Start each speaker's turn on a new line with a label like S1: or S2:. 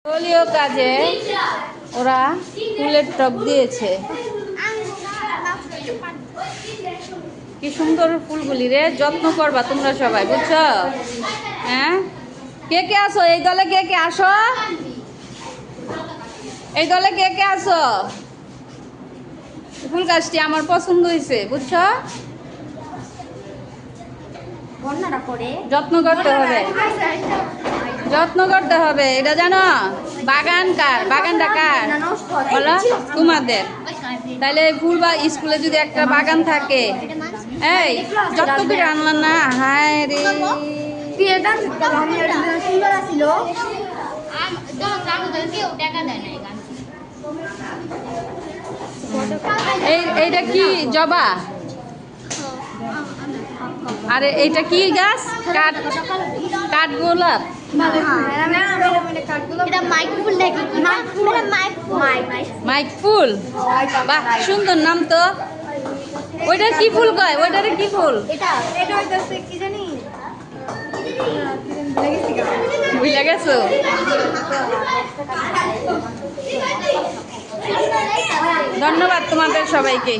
S1: দলীয় কাজে ওরা ফুলের টব দিয়েছে। কি সুন্দর ফুলগুলি রে, যত্ন করবা তোমরা সবাই, বুঝছো? হ্যাঁ, কে কে আসো এই দলে? কে কে আসো এই দলে? কে কে আসো? ফুল গাছটি আমার পছন্দ হয়েছে, বুঝছো? যত্ন করতে হবে, যত্ন করতে হবে, এটা জানো? বাগান কার? বাগানটা কার বলো? তোমাদের। তাহলে ফুল বা স্কুলে যদি একটা বাগান থাকে, এই যত্ন করে আনলাম না? হায় রে, এইটা কি জবা? আরে এইটা কি গাছ? কাঠ গোলাপ? মাইক ফুল, বাহ সুন্দর নাম তো। ওইটা কি ফুল কয়? ওইটারে কি ফুল? বুঝা গেছো? ধন্যবাদ তোমাদের সবাইকে।